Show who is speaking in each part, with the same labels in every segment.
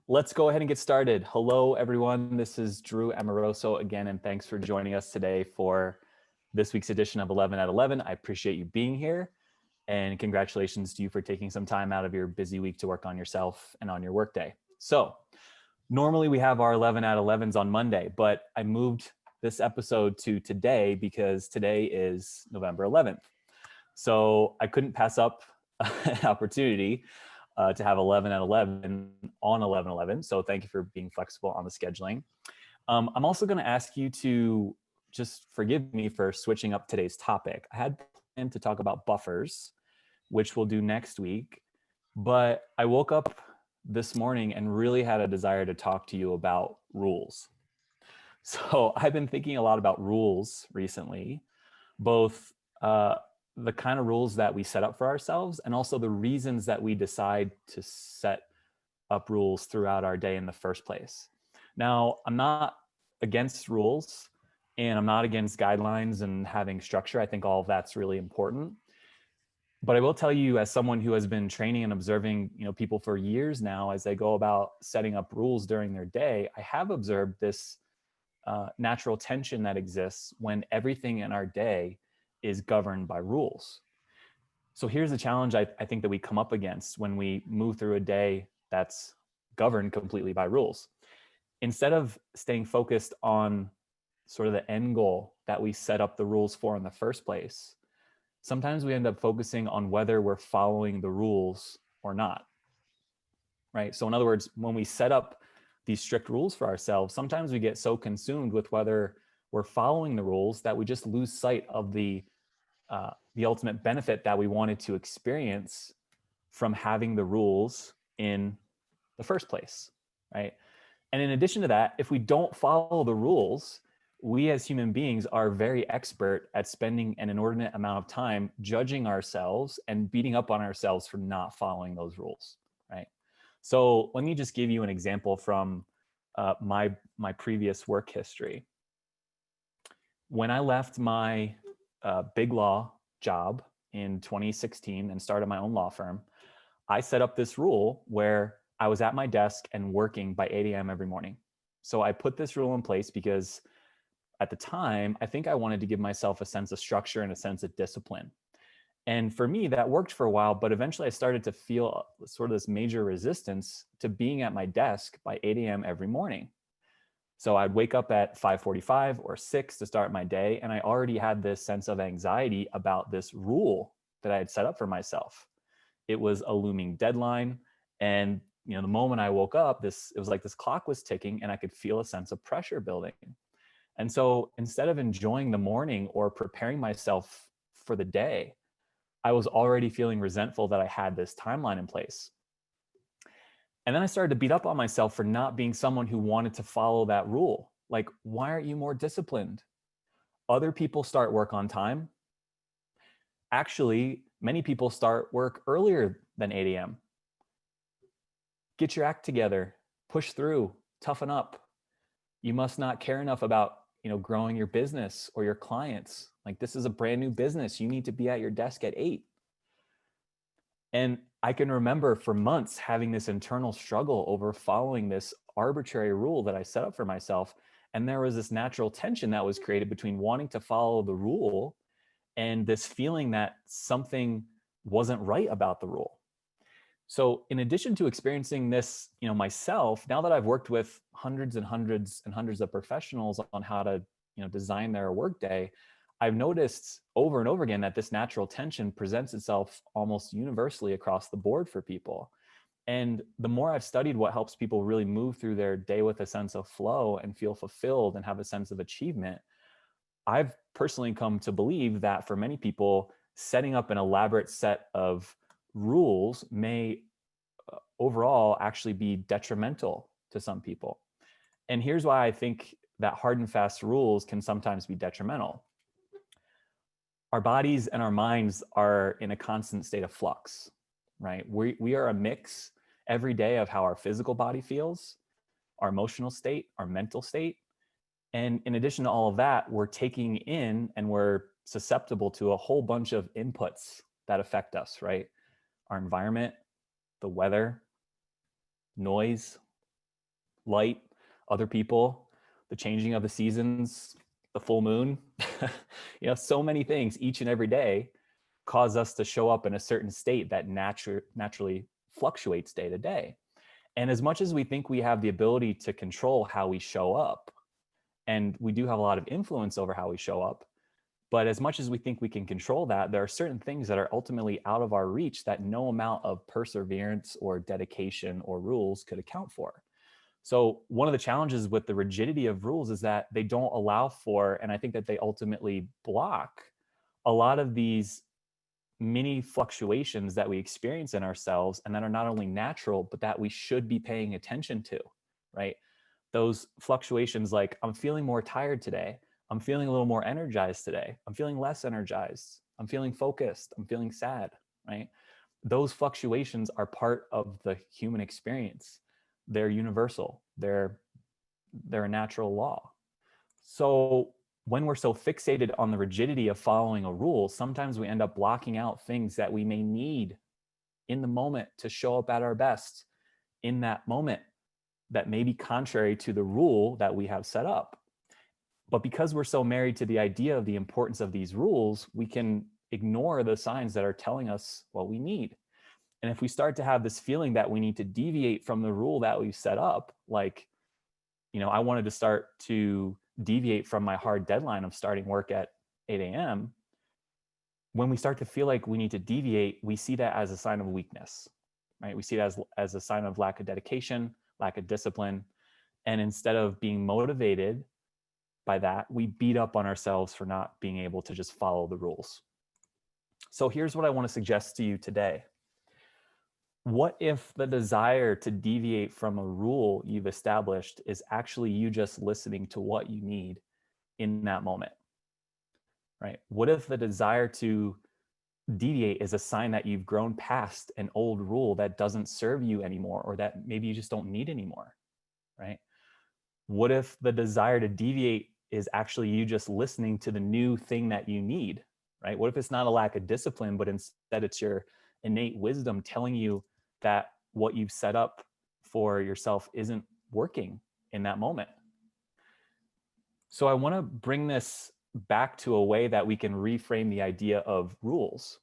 Speaker 1: Let's go ahead and get started. Hello, everyone. This is Drew Amoroso again, and thanks for joining us today for this week's edition of 11 at 11. I appreciate you being here, and congratulations to you for taking some time out of your busy week to work on yourself and on your workday. So, normally we have our 11 at 11s on Monday, but I moved this episode to today because today is November 11th. So, I couldn't pass up an opportunity to have 11 at 11 on 11/11. So thank you for being flexible on the scheduling. I'm also going to ask you to just forgive me for switching up today's topic. I had planned to talk about buffers, which we'll do next week, but I woke up this morning and really had a desire to talk to you about rules. So I've been thinking a lot about rules recently, both the kind of rules that we set up for ourselves and also the reasons that we decide to set up rules throughout our day in the first place. Now, I'm not against rules and I'm not against guidelines and having structure. I think all of that's really important. But I will tell you, as someone who has been training and observing, people for years now, as they go about setting up rules during their day, I have observed this natural tension that exists when everything in our day is governed by rules. So here's the challenge I think that we come up against when we move through a day that's governed completely by rules. Instead of staying focused on sort of the end goal that we set up the rules for in the first place, sometimes we end up focusing on whether we're following the rules or not, right? So in other words, when we set up these strict rules for ourselves, sometimes we get so consumed with whether we're following the rules that we just lose sight of the ultimate benefit that we wanted to experience from having the rules in the first place, right? And in addition to that, if we don't follow the rules, we as human beings are very expert at spending an inordinate amount of time judging ourselves and beating up on ourselves for not following those rules, right? So let me just give you an example from my previous work history. When I left my big law job in 2016 and started my own law firm, I set up this rule where I was at my desk and working by 8 a.m. every morning. So I put this rule in place because at the time, I think I wanted to give myself a sense of structure and a sense of discipline. And for me, that worked for a while, but eventually I started to feel sort of this major resistance to being at my desk by 8 a.m. every morning. So I'd wake up at 5:45 or 6 to start my day, and I already had this sense of anxiety about this rule that I had set up for myself. It was a looming deadline, and the moment I woke up, it was like this clock was ticking, and I could feel a sense of pressure building. And so instead of enjoying the morning or preparing myself for the day, I was already feeling resentful that I had this timeline in place. And then I started to beat up on myself for not being someone who wanted to follow that rule. Like, why aren't you more disciplined? Other people start work on time. Actually, many people start work earlier than 8 a.m. Get your act together, push through, toughen up. You must not care enough about, growing your business or your clients. Like, this is a brand new business. You need to be at your desk at 8. And I can remember for months having this internal struggle over following this arbitrary rule that I set up for myself. And there was this natural tension that was created between wanting to follow the rule and this feeling that something wasn't right about the rule. So in addition to experiencing this, myself, now that I've worked with hundreds and hundreds and hundreds of professionals on how to, design their workday, I've noticed over and over again that this natural tension presents itself almost universally across the board for people. And the more I've studied what helps people really move through their day with a sense of flow and feel fulfilled and have a sense of achievement, I've personally come to believe that for many people, setting up an elaborate set of rules may overall actually be detrimental to some people. And here's why I think that hard and fast rules can sometimes be detrimental. Our bodies and our minds are in a constant state of flux, right? We are a mix every day of how our physical body feels, our emotional state, our mental state. And in addition to all of that, we're taking in and we're susceptible to a whole bunch of inputs that affect us, right? Our environment, the weather, noise, light, other people, the changing of the seasons, the full moon, so many things each and every day cause us to show up in a certain state that naturally fluctuates day to day. And as much as we think we have the ability to control how we show up, and we do have a lot of influence over how we show up, but as much as we think we can control that, there are certain things that are ultimately out of our reach that no amount of perseverance or dedication or rules could account for. So one of the challenges with the rigidity of rules is that they don't allow for, and I think that they ultimately block a lot of these mini fluctuations that we experience in ourselves and that are not only natural, but that we should be paying attention to, right? Those fluctuations like, I'm feeling more tired today. I'm feeling a little more energized today. I'm feeling less energized. I'm feeling focused. I'm feeling sad, right? Those fluctuations are part of the human experience. They're universal. They're a natural law. So when we're so fixated on the rigidity of following a rule, sometimes we end up blocking out things that we may need in the moment to show up at our best in that moment that may be contrary to the rule that we have set up. But because we're so married to the idea of the importance of these rules, we can ignore the signs that are telling us what we need. And if we start to have this feeling that we need to deviate from the rule that we've set up, like, I wanted to start to deviate from my hard deadline of starting work at 8 a.m. When we start to feel like we need to deviate, we see that as a sign of weakness, right? We see it as a sign of lack of dedication, lack of discipline. And instead of being motivated by that, we beat up on ourselves for not being able to just follow the rules. So here's what I want to suggest to you today. What if the desire to deviate from a rule you've established is actually you just listening to what you need in that moment, right? What if the desire to deviate is a sign that you've grown past an old rule that doesn't serve you anymore, or that maybe you just don't need anymore, right? What if the desire to deviate is actually you just listening to the new thing that you need, right? What if it's not a lack of discipline, but instead it's your innate wisdom telling you that what you've set up for yourself isn't working in that moment? So I want to bring this back to a way that we can reframe the idea of rules.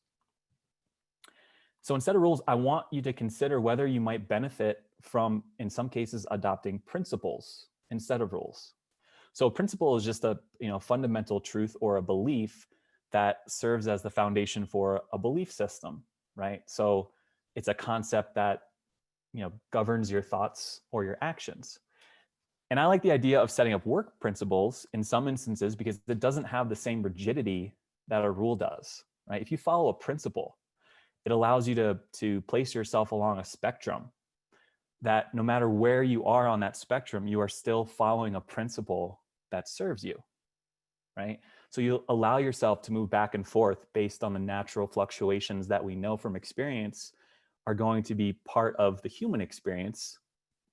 Speaker 1: So instead of rules, I want you to consider whether you might benefit from, in some cases, adopting principles instead of rules. So a principle is just a fundamental truth or a belief that serves as the foundation for a belief system, right? So it's a concept that governs your thoughts or your actions. And I like the idea of setting up work principles in some instances because it doesn't have the same rigidity that a rule does, right? If you follow a principle, it allows you to place yourself along a spectrum that no matter where you are on that spectrum, you are still following a principle that serves you, right? So you allow yourself to move back and forth based on the natural fluctuations that we know from experience are going to be part of the human experience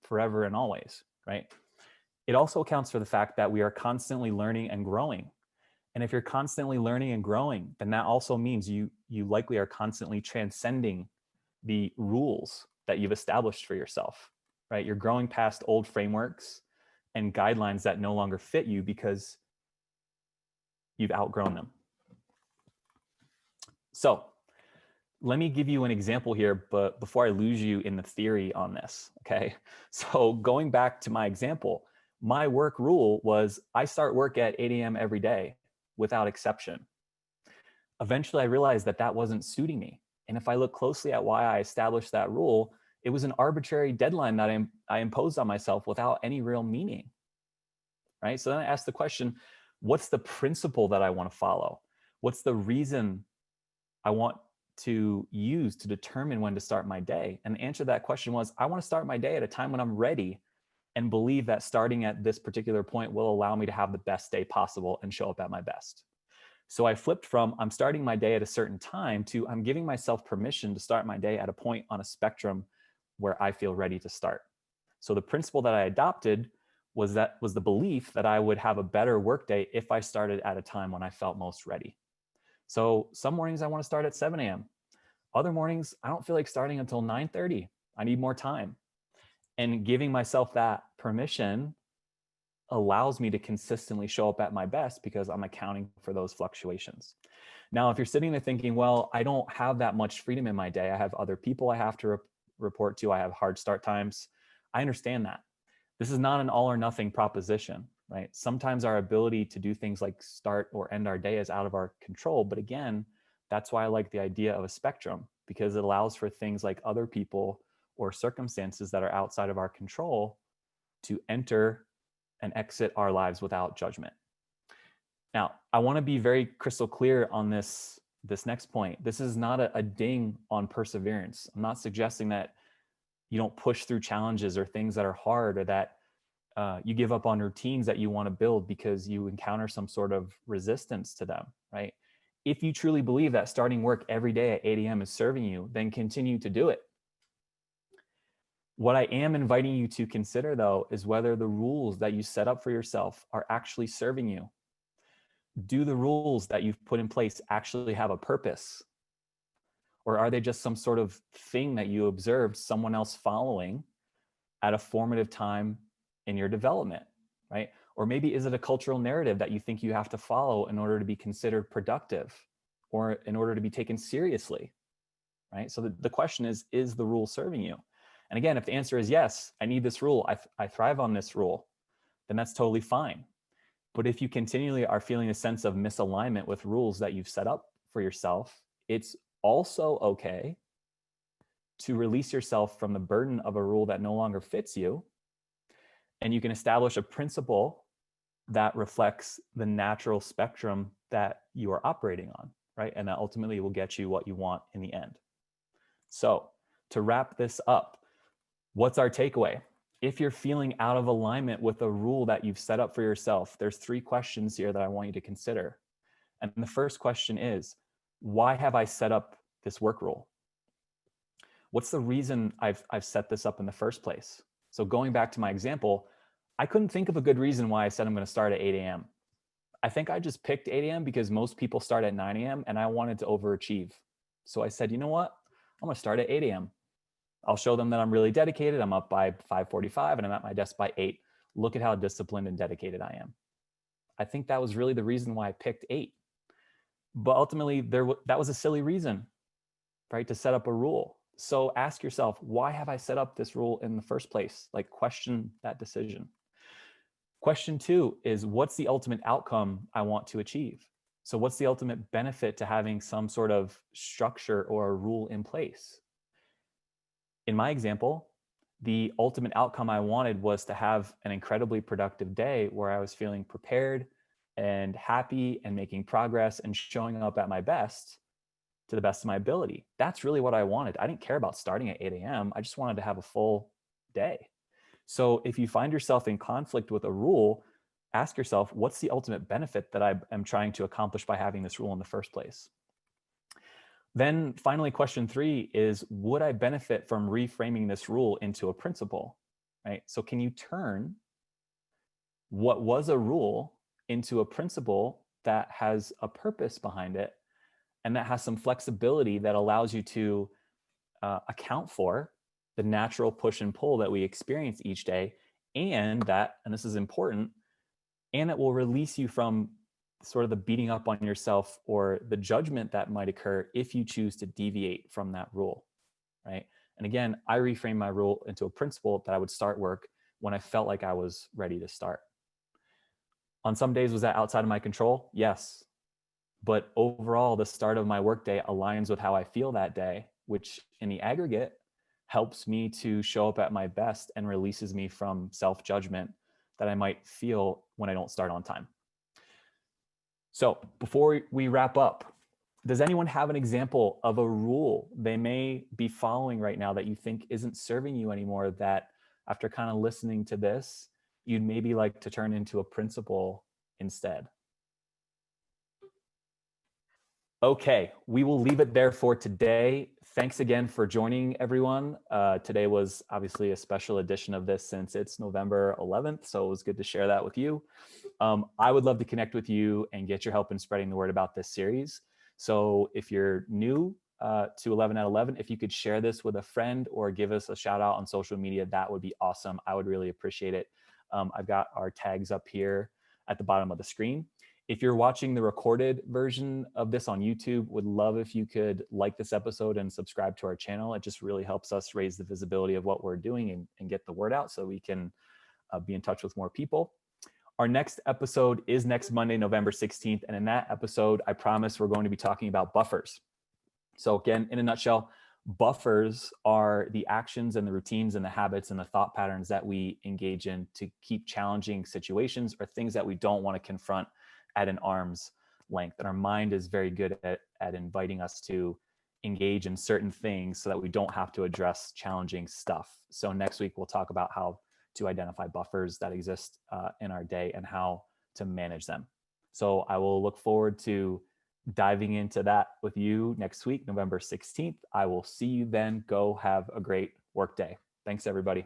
Speaker 1: forever and always, right? It also accounts for the fact that we are constantly learning and growing. And if you're constantly learning and growing, then that also means you likely are constantly transcending the rules that you've established for yourself, right? You're growing past old frameworks and guidelines that no longer fit you because you've outgrown them. So let me give you an example here, but before I lose you in the theory on this, okay? So going back to my example, my work rule was I start work at 8 a.m. every day without exception. Eventually, I realized that that wasn't suiting me. And if I look closely at why I established that rule, it was an arbitrary deadline that I imposed on myself without any real meaning, right? So then I asked the question, what's the principle that I want to follow? What's the reason I want to use to determine when to start my day? And the answer to that question was, I want to start my day at a time when I'm ready and believe that starting at this particular point will allow me to have the best day possible and show up at my best. So I flipped from I'm starting my day at a certain time to I'm giving myself permission to start my day at a point on a spectrum where I feel ready to start. So the principle that I adopted was the belief that I would have a better workday if I started at a time when I felt most ready. So some mornings I want to start at 7 a.m. Other mornings, I don't feel like starting until 9:30. I need more time. And giving myself that permission allows me to consistently show up at my best because I'm accounting for those fluctuations. Now, if you're sitting there thinking, well, I don't have that much freedom in my day, I have other people I have to report to, I have hard start times, I understand that. This is not an all or nothing proposition, right? Sometimes our ability to do things like start or end our day is out of our control. But again, that's why I like the idea of a spectrum, because it allows for things like other people or circumstances that are outside of our control to enter and exit our lives without judgment. Now, I want to be very crystal clear on this next point. This is not a ding on perseverance. I'm not suggesting that you don't push through challenges or things that are hard, or that you give up on routines that you want to build because you encounter some sort of resistance to them, right? If you truly believe that starting work every day at 8 a.m. is serving you, then continue to do it. What I am inviting you to consider, though, is whether the rules that you set up for yourself are actually serving you. Do the rules that you've put in place actually have a purpose? Or are they just some sort of thing that you observed someone else following at a formative time in your development, right? Or maybe is it a cultural narrative that you think you have to follow in order to be considered productive or in order to be taken seriously, right? So the question is the rule serving you? And again, if the answer is yes, I need this rule, I thrive on this rule, then that's totally fine. But if you continually are feeling a sense of misalignment with rules that you've set up for yourself, it's also okay to release yourself from the burden of a rule that no longer fits you. And you can establish a principle that reflects the natural spectrum that you are operating on, right? And that ultimately will get you what you want in the end. So to wrap this up, what's our takeaway? If you're feeling out of alignment with a rule that you've set up for yourself, there's 3 questions here that I want you to consider. And the first question is, why have I set up this work rule? What's the reason I've set this up in the first place? So going back to my example, I couldn't think of a good reason why I said I'm going to start at 8 a.m. I think I just picked 8 a.m. because most people start at 9 a.m. and I wanted to overachieve. So I said, you know what? I'm going to start at 8 a.m. I'll show them that I'm really dedicated. I'm up by 5:45 and I'm at my desk by 8. Look at how disciplined and dedicated I am. I think that was really the reason why I picked 8. But ultimately, that was a silly reason, right, to set up a rule. So ask yourself, why have I set up this rule in the first place? Like, question that decision. Question 2 is, what's the ultimate outcome I want to achieve? So what's the ultimate benefit to having some sort of structure or a rule in place? In my example, the ultimate outcome I wanted was to have an incredibly productive day where I was feeling prepared and happy and making progress and showing up at my best to the best of my ability. That's really what I wanted. I didn't care about starting at 8 a.m. I just wanted to have a full day. So if you find yourself in conflict with a rule, ask yourself, what's the ultimate benefit that I am trying to accomplish by having this rule in the first place? Then finally, question 3 is, would I benefit from reframing this rule into a principle, right? So can you turn what was a rule into a principle that has a purpose behind it and that has some flexibility that allows you to account for the natural push and pull that we experience each day, and this is important, and it will release you from sort of the beating up on yourself or the judgment that might occur if you choose to deviate from that rule, right? And again, I reframed my rule into a principle that I would start work when I felt like I was ready to start. On some days, was that outside of my control? Yes. But overall, the start of my workday aligns with how I feel that day, which in the aggregate helps me to show up at my best and releases me from self-judgment that I might feel when I don't start on time. So before we wrap up, does anyone have an example of a rule they may be following right now that you think isn't serving you anymore, that after kind of listening to this, you'd maybe like to turn into a principle instead? Okay, we will leave it there for today. Thanks again for joining, everyone. Today was obviously a special edition of this since it's November 11th, so it was good to share that with you. I would love to connect with you and get your help in spreading the word about this series. So if you're new to 11 at 11. If you could share this with a friend or give us a shout out on social media, that would be awesome. I would really appreciate it. I've got our tags up here at the bottom of the screen. If you're watching the recorded version of this on YouTube, would love if you could like this episode and subscribe to our channel. It just really helps us raise the visibility of what we're doing and get the word out so we can be in touch with more people. Our next episode is next Monday, November 16th. And in that episode, I promise we're going to be talking about buffers. So again, in a nutshell, buffers are the actions and the routines and the habits and the thought patterns that we engage in to keep challenging situations or things that we don't want to confront at an arm's length. And our mind is very good at inviting us to engage in certain things so that we don't have to address challenging stuff. So next week, we'll talk about how to identify buffers that exist in our day and how to manage them. So I will look forward to diving into that with you next week, November 16th. I will see you then. Go have a great work day. Thanks, everybody.